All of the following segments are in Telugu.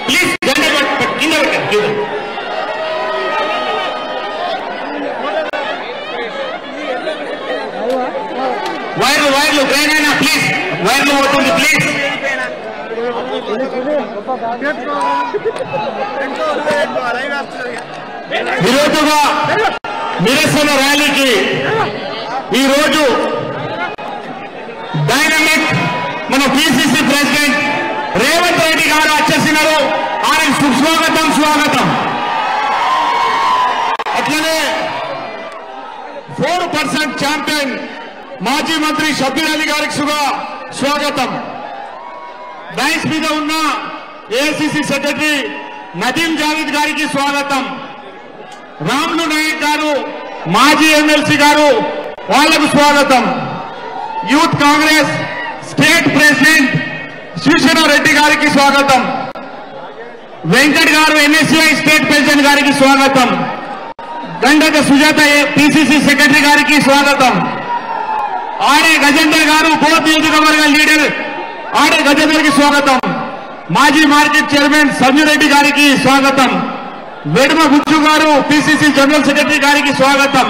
ప్లీజ్ కింద పెట్టండి. వైర్లు గ్రైన్ అయినా ప్లీజ్ వైర్లు పోతుంది ప్లీజ్. ఈరోజుగా నిరసన ర్యాలీకి ఈరోజు డైనమిక్ మన పిసిసి ప్రెసిడెంట్ రేవంత్ రెడ్డి గారు వచ్చేసినారు. ఆయన స్వాగతం. అట్లనే 4% ఛాంపియన్ మాజీ మంత్రి షబ్బీర్ అలీ గారికి స్వాగతం. డైస్ మీద ఉన్న ఏఐసిసి సెక్రటరీ నదీం జావేద్ గారికి స్వాగతం. రాములు నాయక్ గారు మాజీ ఎమ్మెల్సీ గారు వాళ్లకు స్వాగతం. Youth Congress state president Shivasena Reddy గారికి స్వాగతం. వెంకట్ గారు ఎన్ఎస్సిఐ స్టేట్ ప్రెసిడెంట్ గారికి స్వాగతం. గండక సుజాత పిసిసి సెక్రటరీ గారికి స్వాగతం. ఆడే గజేందర్ గారు బోధ్ నియోజకవర్గ లీడర్ ఆడే గజేందర్ కి స్వాగతం. మాజీ మార్కెట్ చైర్మన్ సంజయ్ రెడ్డి గారికి స్వాగతం. వెడుమ గుజ్జు గారు పిసిసి జనరల్ సెక్రటరీ గారికి స్వాగతం.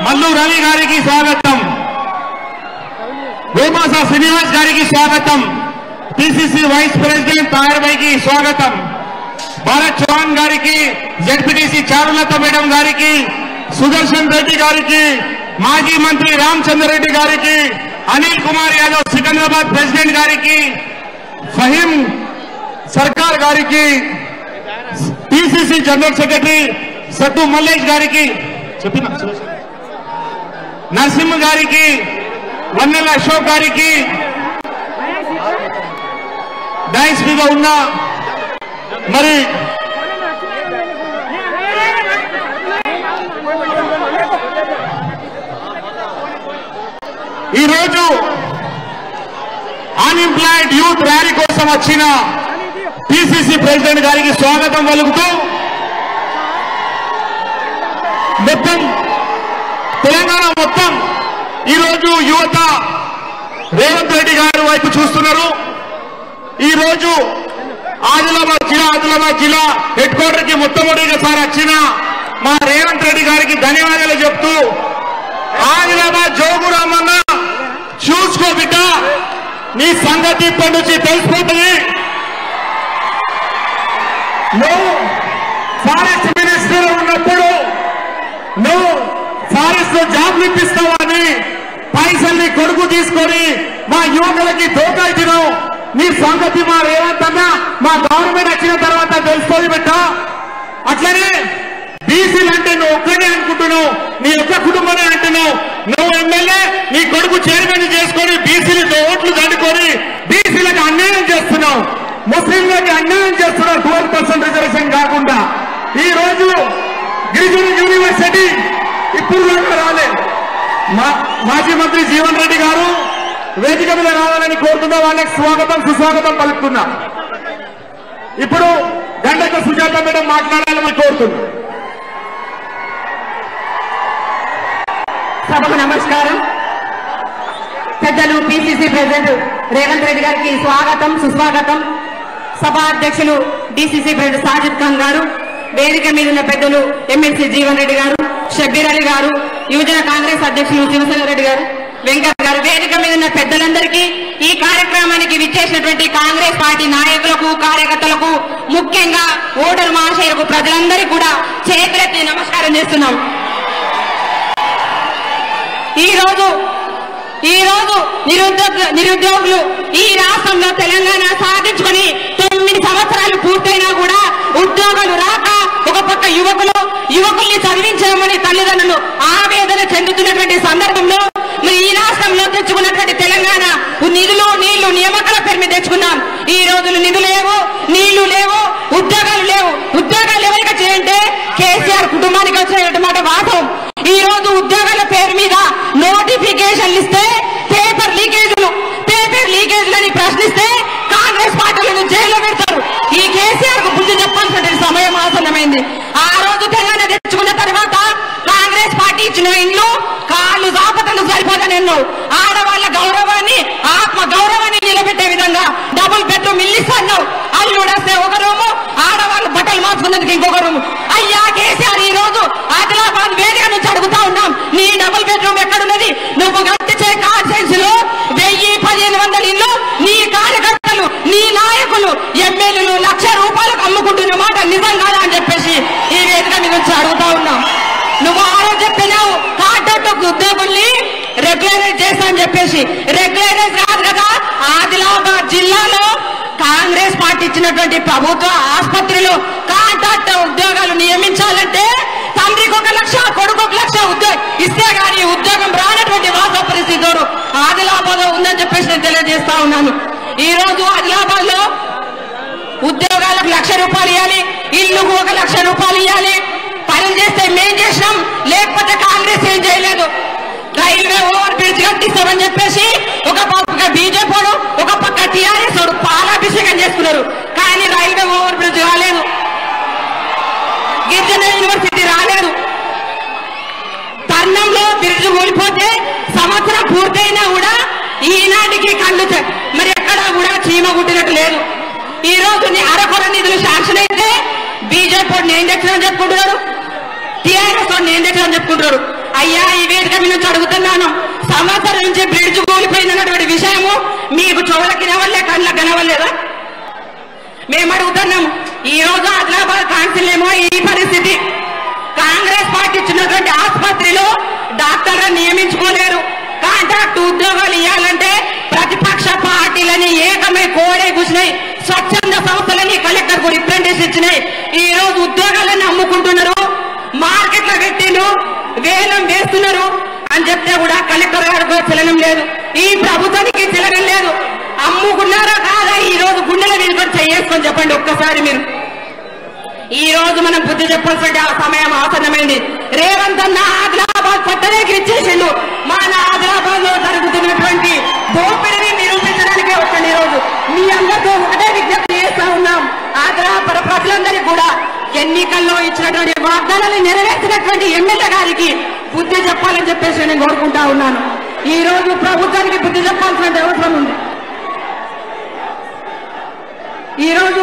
మల్లు రవి గారికి స్వాగతం. వేమాస శ్రీనివాస్ గారికి స్వాగతం. పిసిసి వైస్ ప్రెసిడెంట్ తాయర్ భాయ్కి స్వాగతం. భారత్ చౌహాన్ గారికి, జెడ్పీటీసీ చారులత మేడం గారికి, సుదర్శన్ రెడ్డి గారికి, మాజీ మంత్రి రామచంద్రరెడ్డి గారికి, అనిల్ కుమార్ యాదవ్ సికింద్రాబాద్ ప్రెసిడెంట్ గారికి, ఫహీం సర్కార్ గారికి, పిసిసి జనరల్ సెక్రటరీ సత్తు మల్లేష్ గారికి, నరసింహ గారికి, వన్నెల అశోక్ గారికి, డైస్ మీద ఉన్న మరి ఈరోజు అన్ఎంప్లాయిడ్ యూత్ ర్యాలీ కోసం వచ్చిన పిసిసి ప్రెసిడెంట్ గారికి స్వాగతం పలుకుతూ మొత్తం తెలంగాణ మొత్తం ఈరోజు యువత రేవంత్ రెడ్డి గారి వైపు చూస్తున్నారు. ఈరోజు ఆదిలాబాద్ జిల్లా హెడ్ క్వార్టర్ కి మొట్టమొదటిసారి వచ్చిన మా రేవంత్ రెడ్డి గారికి ధన్యవాదాలు చెప్తూ, ఆదిలాబాద్ జోగురామన్న చూసుకో బిడ్డ, నీ సంగతి ఇప్పటి నుంచి తెలిసిపోతుంది. నువ్వు ఫారెస్ట్ మినిస్టర్ ఉన్నప్పుడు నువ్వు ఫారెస్ట్ లో జాబ్లు ఇప్పిస్తావని పైసల్ని కొడుకు తీసుకొని మా యువకులకి దోకా ఇచ్చినావు. నీ సంగతి మా రేవంత్ అన్న మా గవర్నమెంట్ వచ్చిన తర్వాత తెలుసుకోవాలి బిడ్డ. అట్లనే బీసీలు అంటే నువ్వు ఒక్కనే అనుకుంటున్నావు, నీ ఒక్క కుటుంబమే అంటున్నావు. నువ్వు ఎమ్మెల్యే, నీ కొడుకు చైర్మన్ చేసుకొని బీసీలతో ఓట్లు దండుకొని బీసీలకు అన్యాయం చేస్తున్నావు, ముస్లింలకు అన్యాయం చేస్తున్నావు. 12% రిజర్వేషన్ కాకుండా ఈ రోజు గిరిజన యూనివర్సిటీ ఇప్పుడు రాలే. మాజీ మంత్రి జీవన్ రెడ్డి గారు వేదిక మీద రావాలని కోరుతున్నా, వాళ్ళకి స్వాగతం సుస్వాగతం పలుకుతున్నా. ఇప్పుడు గండక సుజాత మేడం మాట్లాడాలని కోరుతున్నా. సభకు నమస్కారం. పెద్దలు పిసిసి ప్రెసిడెంట్ రేవంత్ రెడ్డి గారికి స్వాగతం సుస్వాగతం. సభా అధ్యక్షులు డిసిసి ప్రెసిడెంట్ సాజిద్ ఖాన్ గారు, వేదిక మీద ఉన్న పెద్దలు ఎమ్మెల్సీ జీవన్ రెడ్డి గారు, షబ్బీర్ అలీ గారు, యువజన కాంగ్రెస్ అధ్యక్షులు శివసేన రెడ్డి గారు, వెంకట్ గారు, వేదిక మీద ఉన్న పెద్దలందరికీ, ఈ కార్యక్రమానికి విచ్చేసినటువంటి కాంగ్రెస్ పార్టీ నాయకులకు, కార్యకర్తలకు, ముఖ్యంగా ఓటరు మహాశయులకు, ప్రజలందరికీ కూడా చేతులెత్తి నమస్కారం చేస్తున్నాం. ఈ రోజు నిరుద్యోగులు ఈ రాష్ట్రంలో తెలంగాణ సాధించుకొని 9 సంవత్సరాలు పూర్తయినా కూడా ఉద్యోగాలు రాక ఒక పక్క యువకుల్ని చదివించామని తల్లిదండ్రులు ఆవేదన చెందుతున్నటువంటి సందర్భంలో మరి ఈ రాష్ట్రంలో తెచ్చుకున్నటువంటి తెలంగాణ నిధులు నీళ్లు నియామకాల పేరు మీద తెచ్చుకున్నాం. ఈ రోజులు నిధులు లేవు, నీళ్లు లేవు, ఉద్యోగాలు లేవు. ఉద్యోగాలు ఎవరికి చేయంటే కేసీఆర్ కుటుంబానికి వచ్చినమాట వాస్తవం. ఈ రోజు ఉద్యోగాల పేరు మీద నోటిఫికేషన్లు ఇస్తే పేపర్ లీకేజీలని ప్రశ్నిస్తే కాంగ్రెస్ పార్టీలను జైల్లో పెడతారు. ఈ కేసీఆర్ కు బుద్ధి చెప్పాల్సిన సమయం ఆసన్నమైంది. ఆ రోజు తెలంగాణ తెచ్చుకున్న తర్వాత కాంగ్రెస్ పార్టీ ఇచ్చిన ఇండ్లు కాళ్ళు జాపతలు సరిపోతానెన్నో ఆడవాళ్ల గౌరవాన్ని, ఆత్మ గౌరవాన్ని నిలబెట్టే విధంగా డబుల్ బెడ్రూమ్ ఇల్లు ఇస్తాను. అల్లుడు వస్తే ఒక రూము, చేసుకున్నందుకు ఇంకొక రూమ్. అయ్యా కేసీఆర్, ఈ రోజు ఆదిలాబాద్ వేదిక నుంచి అడుగుతా ఉన్నాం, నీ డబుల్ బెడ్రూమ్ ఎక్కడున్నది? నువ్వు కట్టించే కాన్స్టిట్యూన్సీ లో 1000-1500 ఇల్లు నీ కార్యకర్తలు, నీ నాయకులు, ఎమ్మెల్యేలు ₹1,00,000 అమ్ముకుంటున్న మాట నిజం కాదా అని చెప్పేసి ఈ వేదిక మీద నుంచి అడుగుతా ఉన్నాం. నువ్వు ఆ రోజు చెప్పినావు కాంట్రాక్ట్ ఉద్యోగుల్ని రెగ్యులరైజ్ చేస్తా అని చెప్పేసి. రెగ్యులరైజ్ కాదు కదా, ఆదిలాబాద్ జిల్లాలో కాంగ్రెస్ పార్టీ ఇచ్చినటువంటి ప్రభుత్వ ఆసుపత్రిలో కాంట్రాక్ట్ ఉద్యోగాలు నియమించాలంటే తండ్రికి 1,00,000 కొడుకు 1,00,000 ఉద్యోగం ఇస్తే గానీ ఉద్యోగం రానటువంటి వాస్తవ పరిస్థితి ఆదిలాబాద్ లో ఉందని చెప్పేసి నేను తెలియజేస్తా ఉన్నాను. ఈ రోజు ఆదిలాబాద్ లో ఉద్యోగాలకు ₹1,00,000 ఇవ్వాలి, ఇల్లుకు ₹1,00,000 ఇవ్వాలి. పనులు చేస్తే మేం చేసినాం, లేకపోతే కాంగ్రెస్ ఏం చేయలేదు. రైల్వే ఓవర్ బ్రిడ్జ్ కట్టిస్తామని చెప్పేసి ఒక పక్క బీజేపీ ఒక పక్క టీఆర్ఎస్ పాలాభిషేకం చేసుకున్నారు. కానీ రైల్వే ఓవర్ బ్రిడ్జ్ రాలేదు, గిరిజన యూనివర్సిటీ రాలేదు. తర్ణంలో బ్రిడ్జ్ కూలిపోతే సంవత్సరం పూర్తయినా కూడా ఈనాటికి కళ్ళు మరి ఎక్కడా కూడా చీమ గుట్టినట్టు లేదు. ఈ రోజు అరకొర నిధులు శాంక్షన్ అయితే బీజేపీ నేను తెచ్చిన చెప్పుకుంటున్నారు, టీఆర్ఎస్ నేను తెచ్చిన చెప్పుకుంటున్నారు. అయ్యా, ఈ వేదిక మీద నుంచి అడుగుతున్నాను, సంవత్సరం నుంచి బ్రిడ్జ్ కూలిపోయినటువంటి విషయము మీకు చెవులకి నవల్లే, కళ్ళకి కనవల్లేదా? మేము అడుగుతున్నాము. ఈ రోజు ఆదిలాబాద్ కౌన్సిల్ ఏమో ఈ పరిస్థితి. కాంగ్రెస్ పార్టీ ఇచ్చినటువంటి ఆసుపత్రిలో డాక్టర్లను నియమించుకోలేరు. కాంట్రాక్ట్ ఉద్యోగాలు ఇవ్వాలంటే ప్రతిపక్ష పార్టీలని ఏకమై కోడే కూర్చున్నాయి. స్వచ్ఛంద సంస్థలని కలెక్టర్ కు రిప్రజెంటేషన్ ఇచ్చినాయి. ఈ రోజు ఉద్యోగాలను అమ్ముకుంటున్నారు, మార్కెట్లో పెట్టిండు, వేలం వేస్తున్నారు అని చెప్తే కూడా కలెక్టర్ గారికి చలనం లేదు, ఈ ప్రభుత్వానికి చలనం లేదు. అమ్ముకున్నారా కాదా? ఈ రోజు గుండెల మీద కూడా చేసుకొని చెప్పండి ఒక్కసారి మీరు. ఈ రోజు మనం బుద్ధి చెప్పాల్సిన సమయం ఆసన్నమైంది. రేవంత్ అన్న ఆదిలాబాద్ పట్టణానికి ఇచ్చేసిండు. మన ఆదిలాబాద్ లో జరుగుతున్నటువంటి దోపిడిని నిరూపించడానికే వచ్చండి. ఈ రోజు మీ అందరితో ఒకటే విజ్ఞప్తి చేస్తా ఉన్నాం, ఆదిలాబాద్ ప్రజలందరికీ కూడా ఎన్నికల్లో ఇచ్చినటువంటి వాగ్దానాలు నెరవేర్చినటువంటి ఎమ్మెల్యే గారికి బుద్ధి చెప్పాలని చెప్పేసి నేను కోరుకుంటా ఉన్నాను. ఈ రోజు ప్రభుత్వానికి బుద్ధి చెప్పాల్సిన అవసరం ఉంది. ఈ రోజు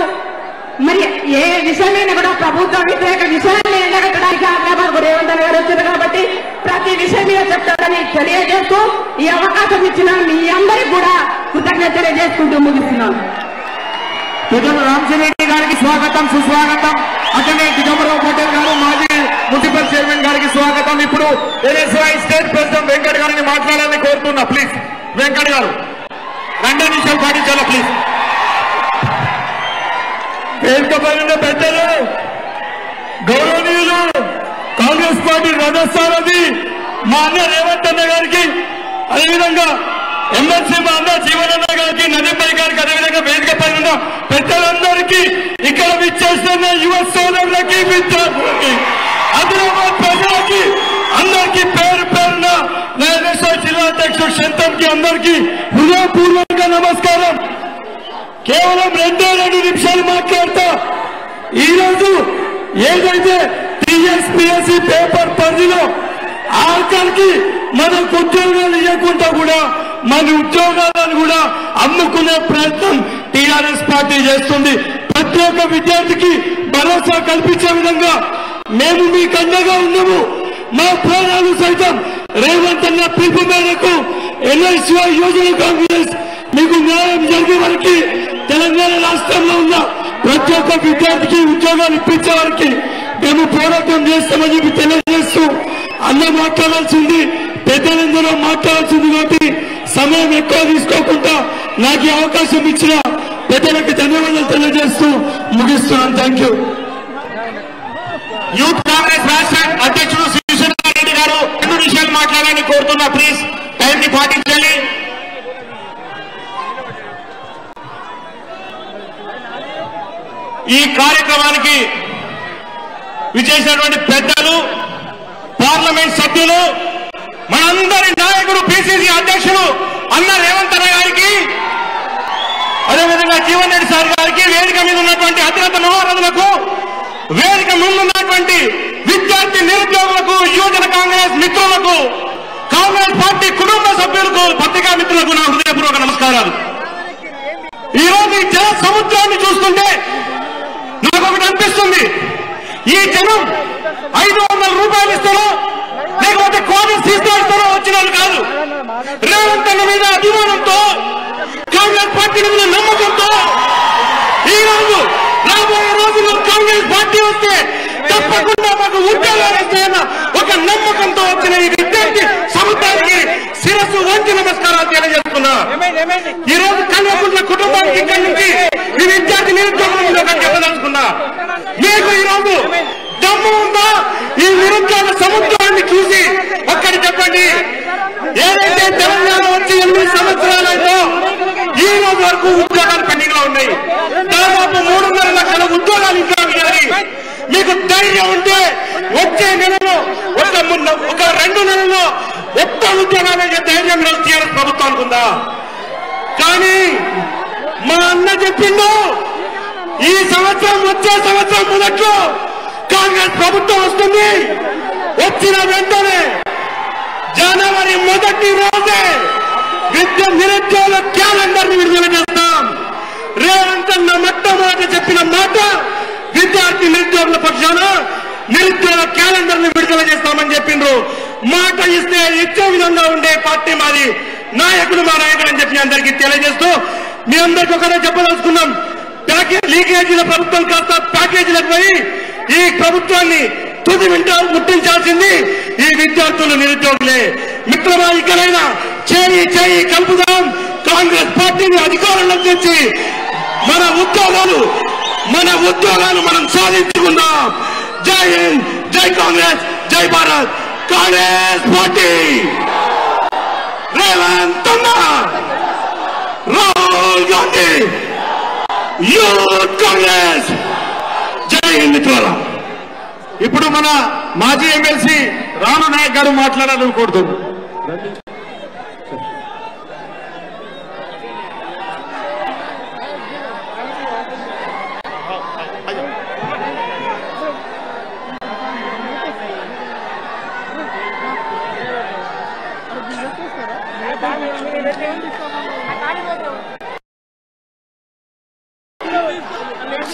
మరి ఏ విషయమైనా కూడా ప్రభుత్వ వ్యతిరేక విషయాన్ని ఎండగట్టడానికి ఆదిలాబాద్ రేవంత్ గారు వచ్చారు కాబట్టి ప్రతి విషయం మీద చెప్తారని తెలియజేస్తూ ఈ అవకాశం ఇచ్చిన మీ అందరికీ కూడా కృతజ్ఞత తెలియజేసుకుంటూ ముగిస్తున్నాను. రామచంద్రెడ్డి గారికి స్వాగతం, సుస్వాగతం. అతనే దిగంబరరావు పటేల్ గారు, మాజీ మున్సిపల్ చైర్మన్ గారికి స్వాగతం. ఇప్పుడు ఎన్ఎస్వై స్టేట్ ప్రెసిడెంట్ వెంకట్ గారిని మాట్లాడాలని కోరుతున్నా. ప్లీజ్ వెంకట్ గారు 2 నిమిషాలు పాటించాలా ప్లీజ్. వేదిక పైన పెద్దలు, గౌరవనీయులు, కాంగ్రెస్ పార్టీ రథస్థానది మా అన్న రేవంత్ అన్న గారికి, అదేవిధంగా ఎమ్మెల్సీ మా అన్న జీవనన్న గారికి, నదీపై గారికి, అదేవిధంగా వేదిక పైన పెద్దలందరికీ, ఇక్కడ విచ్చేస్తున్న యువ సోదరులకి, విద్యార్థులకి, ఆదిలాబాద్ ప్రజలకి అందరికీ పేరు పేరున జిల్లా అధ్యక్షుడు శంతన్ కి అందరికీ హృదయపూర్వక నమస్కారం. కేవలం 2 నిమిషాలు మాట్లాడతా. ఈరోజు ఏదైతే టీఎస్పీఎస్సీ పేపర్ పరిధిలో ఆఖరికి మనకు ఉద్యోగాలు ఇవ్వకుండా కూడా మన ఉద్యోగాలను కూడా అమ్ముకునే ప్రయత్నం టీఆర్ఎస్ పార్టీ చేస్తుంది. ప్రతి ఒక్క విద్యార్థికి భరోసా కల్పించే విధంగా మేము మీకు అండగా ఉన్నాము. మా ప్రాణాలు సైతం రేవంత్ అన్న పిలుపు మేరకు ఎన్ఎస్వై యోజన కాంగ్రెస్ మీకు న్యాయం జరిగే వరకు తెలంగాణ రాష్ట్రంలో ఉన్న ప్రతి ఒక్క విద్యార్థికి ఉద్యోగాలు ఇప్పించే వారికి మేము పోరాటం చేస్తామని చెప్పి తెలియజేస్తూ, అన్న మాట్లాడాల్సింది పెద్దలందరూ మాట్లాడాల్సింది కాబట్టి సమయం ఎక్కువ తీసుకోకుండా నాకు ఈ అవకాశం ఇచ్చిన పెద్దలకు ధన్యవాదాలు తెలియజేస్తూ ముగిస్తున్నాను. Thank you. యూత్ కాంగ్రెస్ రాష్ట్ర అధ్యక్షుడు శివశంకర్ రెడ్డి గారు 2 నిమిషాలు మాట్లాడాలని కోరుతున్నా. ప్లీజ్ టైం ని పాటించాలి. ఈ కార్యక్రమానికి విచ్చేసినటువంటి పెద్దలు, పార్లమెంట్ సభ్యులు, మనందరి నాయకుడు పిసిసి అధ్యక్షుడు అన్న రేవంత్ అన్న గారికి, అదేవిధంగా జీవన్ రెడ్డి సార్ గారికి, వేదిక మీద ఉన్నటువంటి అత్యంత మహారథులకు, వేదిక ముందున్నటువంటి విద్యార్థి నిరుద్యోగులకు, యువజన కాంగ్రెస్ మిత్రులకు, కాంగ్రెస్ పార్టీ కుటుంబ సభ్యులకు, పత్రికా మిత్రులకు నా హృదయపూర్వక నమస్కారాలు. ఈ రోజు ఈ జల సముద్రాన్ని చూస్తుంటే నాకు ఒకటి అనిపిస్తుంది. ఈ జనం 500 రూపాయలు ఇస్తారో లేకపోతే కోవిడ్ ఇస్తారో వచ్చిన వాళ్ళు కాదు. రేవంత్ అన్న మీద అభిమానంతో, కాంగ్రెస్ పార్టీ మీద నమ్మకంతో ఈ రోజు రాబోయే రోజుల్లో కాంగ్రెస్ పార్టీ వస్తే తప్పకుండా మాకు ఉద్యోగాలు వస్తాయన్న ఒక నమ్మకంతో వచ్చిన ఈ విద్యార్థి సముదాయానికి శిరస్సు వంచి నమస్కారాలు తెలియజేస్తున్నా. ఈ రోజు కల్వకుంట్ల కుటుంబానికి ఇక్కడి నుంచి ఈ విద్యార్థి నిరుద్యోగులు చెప్పదలుచుకున్నా. మీకు ఈ రోజు దమ్ము ఉందా ఈ నిరుద్యోగ సముద్రాన్ని చూసి ఒక్కడి చెప్పండి. ఏదైతే తెలంగాణ వచ్చి 8 సంవత్సరాలైతే ఈ రోజు వరకు ఉద్యోగాలు పెండింగ్ లో ఉన్నాయి. దాదాపు 3.5 లక్షల ఉద్యోగాలు ఇంకా ఉన్నాయి. మీకు ధైర్యం ఉంటే వచ్చే నెలలో ఒక 2 నెలల్లో ఒక్క ఉద్యోగాలు అయ్యే ధైర్యం టీఆర్ఎస్ ప్రభుత్వానికి ఉందా? కానీ మా అన్న చెప్పిండు ఈ సంవత్సరం వచ్చే సంవత్సరం మొదట్లో కాంగ్రెస్ ప్రభుత్వం వస్తుంది. వచ్చిన వెంటనే జనవరి 1 రోజే నిరుద్యోగ క్యాలెండర్ ని విడుదల చేస్తాం. రేవంత్ అన్న మొట్టమొదటి చెప్పిన మాట విద్యార్థి నిరుద్యోగుల పక్షాన నిరుద్యోగ క్యాలెండర్ ని విడుదల చేస్తామని చెప్పిండ్రు. మాట ఇస్తే ఇచ్చే విధంగా ఉండే పార్టీ మాది, నాయకుడు మా నాయకుడు అని చెప్పి అందరికీ తెలియజేస్తూ మీ అందరికీ ఒకటే చెప్పదలుచుకున్నాం. లీకేజీల ప్రభుత్వం కాస్త ప్యాకేజీలకు పోయి ఈ ప్రభుత్వాన్ని తుది ముట్టించాల్సింది ఈ విద్యార్థులు నిరుద్యోగులే. మిత్రమా, ఇకనైనా చేయి కలుపుదాం. కాంగ్రెస్ పార్టీని అధికారంలో తెచ్చి మన ఉద్యోగాలు మనం సాధించుకుందాం. జై హింద్, జై కాంగ్రెస్, జై భారత్. కాంగ్రెస్ పార్టీ, రేవంత్ అన్న, రాహుల్ గాంధీ, యూత్ కాంగ్రెస్. జై హింద్. మిత్రులారా, ఇప్పుడు మన మాజీ ఎమ్మెల్సీ రాను నాయక్ గారు మాట్లాడాలని కోరుతున్నాను.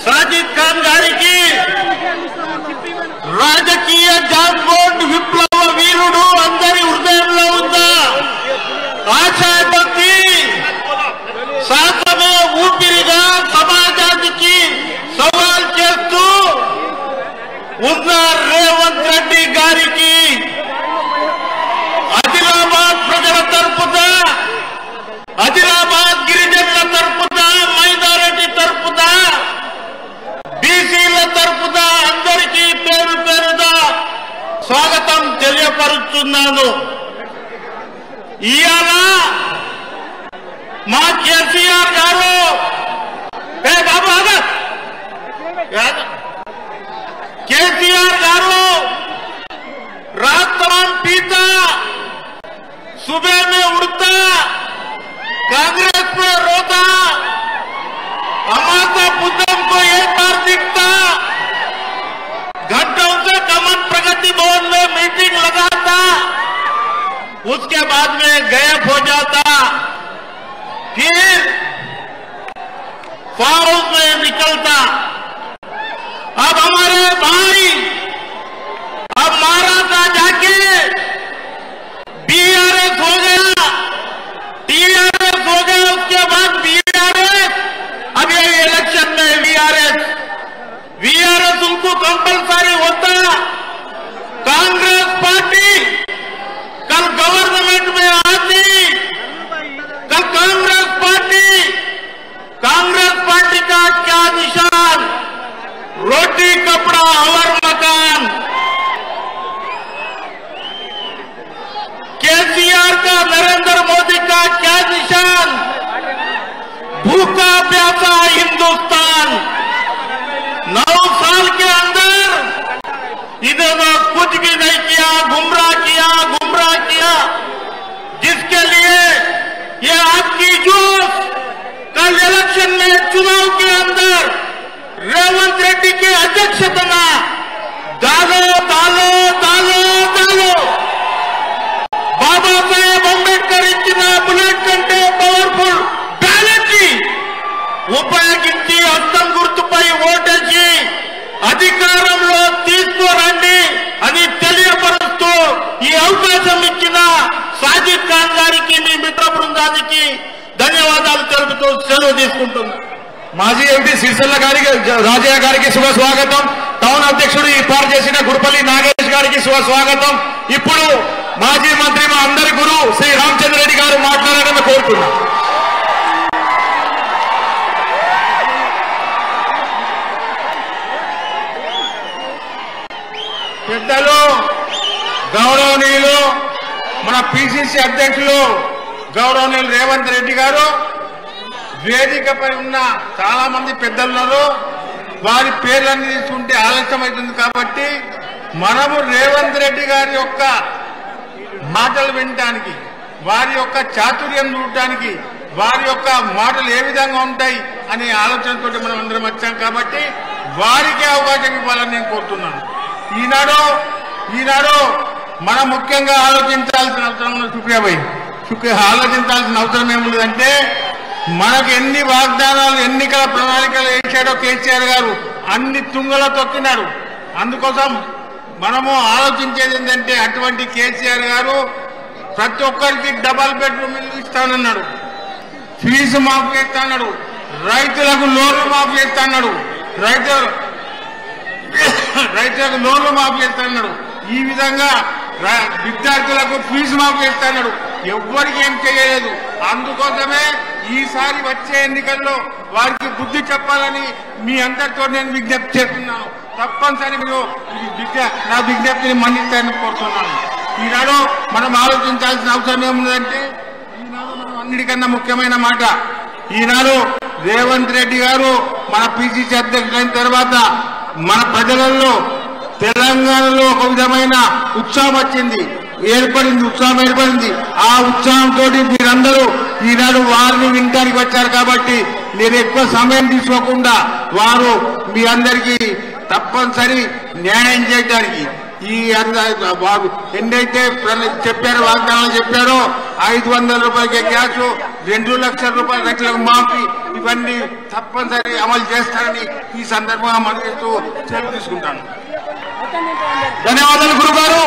సాజిద్ ఖాన్ గారికి రాజకీయ జాక్బోర్డ్ విప్లవ వీరుడు అందరి హృదయంలో ఉందా? ఆశాభక్తి శాసన ఊపిరిగా సమాజానికి సవాల్ చేస్తూ ఉన్న రేవంత్ రెడ్డి గారికి ఆదిలాబాద్ ప్రజల తరపున, ఆదిలాబాద్ గిరిజనుల తరపున, మైనారిటీ తరపున, బీసీల తరపున అందరికీ పేరు పేరున స్వాగతం తెలియపరుస్తున్నాను. ఇవాళ మా కేసీఆర్ గారు కేసీఆర్ గారు रात पीता, सुबह में उड़ता, कांग्रेस में रोता, अमाता बुद्धम को एक बार दिखता, घंटों से कमन प्रगति भवन में मीटिंग लगाता, उसके बाद में गायब हो जाता, फिर फार्म हाउस में निकलता। अब हमारे भाई अब महाराष्ट्र जाके बीआरएस हो गया, टीआरएस हो गया, उसके बाद बीआरएस, अब ये इलेक्शन में वीआरएस उनको कंपलसरी होता। कांग्रेस पार्टी कल गवर्नमेंट में आती, कल कांग्रेस पार्टी का क्या निशान? रोटी कपड़ा और मकान। केसीआर का, नरेंद्र मोदी का क्या निशान? भूखा प्यासा हिंदुस्तान। 9 साल के अंदर తీసుకుంటుంది. మాజీ ఎంపీ సిరిసిల్ల గారికి రాజయ్య గారికి శుభ స్వాగతం. టౌన్ అధ్యక్షుడు ఏర్పాటు చేసిన గురుపల్లి నాగేష్ గారికి శుభ స్వాగతం. ఇప్పుడు మాజీ మంత్రి మా అందరి గురు శ్రీ రామచంద్ర రెడ్డి గారు మాట్లాడాలని కోరుతున్నాం. పెద్దలు గౌరవనీయులు మన పిసిసి అధ్యక్షులు గౌరవనీయులు రేవంత్ రెడ్డి గారు, వేదికపై ఉన్న చాలా మంది పెద్దలున్నారు, వారి పేర్లన్నీ తీసుకుంటే ఆలస్యం అవుతుంది కాబట్టి మనము రేవంత్ రెడ్డి గారి యొక్క మాటలు వినడానికి, వారి యొక్క చాతుర్యం చూడటానికి, వారి యొక్క మాటలు ఏ విధంగా ఉంటాయి అనే ఆలోచనతో మనం అందరం వచ్చాం కాబట్టి వారికి అవకాశం ఇవ్వాలని నేను కోరుతున్నాను. ఈనాడు మనం ముఖ్యంగా ఆలోచించాల్సిన అవసరం ఆలోచించాల్సిన అవసరం ఏముందంటే, మనకు ఎన్ని వాగ్దానాలు ఎన్నికల ప్రణాళికలు వేశాడో కేసీఆర్ గారు అన్ని తుంగలో తొక్కినాడు. అందుకోసం మనము ఆలోచించేది ఏంటంటే, అటువంటి కేసీఆర్ గారు ప్రతి ఒక్కరికి డబల్ బెడ్రూమ్ ఇల్లు ఇస్తానన్నాడు, ఫీజు మాఫ్ చేస్తాడు, రైతులకు లోన్లు మాఫ్ చేస్తాడు, రైతులకు లోన్లు మాఫ్ చేస్తాడు, ఈ విధంగా విద్యార్థులకు ఫీజు మాఫ్ చేస్తాడు. ఎవ్వరికి ఏం చేయలేదు. అందుకోసమే ఈసారి వచ్చే ఎన్నికల్లో వారికి బుద్ధి చెప్పాలని మీ అందరితో నేను విజ్ఞప్తి చేస్తున్నాను. తప్పనిసరి మీరు నా విజ్ఞప్తిని మన్నిస్తారని కోరుతున్నాను. ఈనాడు మనం ఆలోచించాల్సిన అవసరం ఏముందంటే, ఈనాడు మనం అన్నిటికన్నా ముఖ్యమైన మాట, ఈనాడు రేవంత్ రెడ్డి గారు మన పిసిసి అధ్యక్షులైన తర్వాత మన ప్రజలలో తెలంగాణలో ఒక విధమైన ఉత్సాహం ఉత్సాహం ఏర్పడింది. ఆ ఉత్సాహంతో మీరందరూ ఈనాడు వారిని వినడానికి వచ్చారు కాబట్టి నేను ఎక్కువ సమయం తీసుకోకుండా వారు మీ అందరికీ తప్పనిసరి న్యాయం చేయడానికి వారు ఎన్నైతే చెప్పారో వాగ్దానాలు చెప్పారో 500 రూపాయలకే గ్యాస్, 2 లక్షల రూపాయల రైతులకు మాఫీ, ఇవన్నీ తప్పనిసరి అమలు చేస్తారని ఈ సందర్భంగా మనం సెలవు తీసుకుంటాను. ధన్యవాదాలు గురుగారు.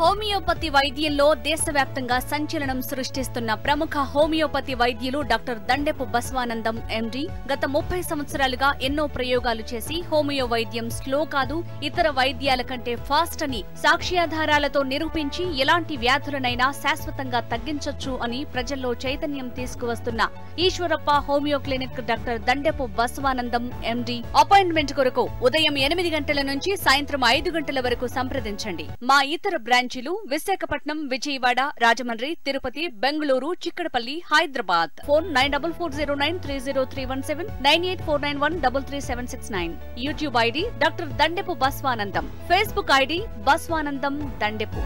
హోమియోపతి వైద్యంలో దేశవ్యాప్తంగా సంచలనం సృష్టిస్తున్న ప్రముఖ హోమియోపతి వైద్యులు డాక్టర్ దండెపు బస్వానందం ఎండి గత 30 సంవత్సరాలుగా ఎన్నో ప్రయోగాలు చేసి హోమియో వైద్యం స్లో కాదు, ఇతర వైద్యాల కంటే ఫాస్ట్ అని సాక్ష్యాధారాలతో నిరూపించి ఎలాంటి వ్యాధులనైనా శాశ్వతంగా తగ్గించొచ్చు అని ప్రజల్లో చైతన్యం తీసుకువస్తున్న Eshwarappa homeo clinic doctor Dandepu Baswanandam MD. Appointment కొరకు ఉదయం 8 గంటల నుంచి సాయంత్రం 5 గంటల వరకు సంప్రదించండి. మా ఇతర బ్రాంచీలు Visakhapatnam, Vijayawada, Rajahmundry, Tirupati, Bengaluru, Chikkadpally, Hyderabad. Phone 9440930317 9849133769. YouTube ID doctor Dandepu Baswanandam. Facebook ID Baswanandam Dandepu.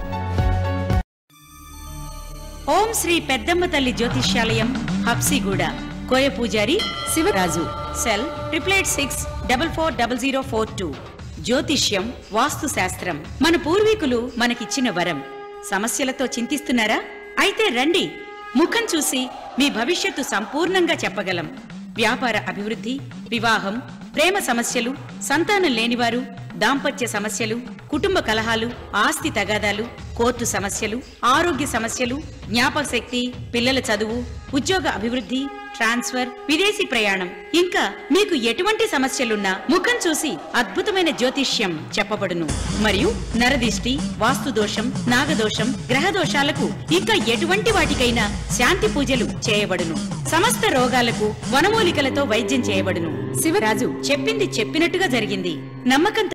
Om Sri Peddamma Talli జ్యోతిష్యాలయం, హబ్సిగూడ. కోయ పూజారి శివరాజు. సెల్ 8864440042. జ్యోతిష్యం, వాస్తు శాస్త్రం మన పూర్వీకులు మనకిచ్చిన వరం. సమస్యలతో చింతిస్తున్నారా? అయితే రండి, ముఖం చూసి మీ భవిష్యత్తు సంపూర్ణంగా చెప్పగలం. వ్యాపార అభివృద్ధి, వివాహం, ప్రేమ సమస్యలు, సంతానం లేనివారు, దాంపత్య సమస్యలు, కుటుంబ కలహాలు, ఆస్తి తగాదాలు, కోర్టు సమస్యలు, ఆరోగ్య సమస్యలు, జ్ఞాపక శక్తి, పిల్లల చదువు, ఉద్యోగ అభివృద్ధి, ట్రాన్స్ఫర్, విదేశీ ప్రయాణం, ఇంకా మీకు ఎటువంటి సమస్యలున్నా ముఖం చూసి అద్భుతమైన జ్యోతిష్యం చెప్పబడును. మరియు నరదిష్టి, వాస్తు దోషం, నాగదోషం, గ్రహ దోషాలకు ఇంకా ఎటువంటి వాటికైనా శాంతి పూజలు చేయబడును. సమస్త రోగాలకు వనమూలికలతో వైద్యం చేయబడును. శివరాజు చెప్పింది చెప్పినట్టుగా జరిగింది. నమ్మకంతో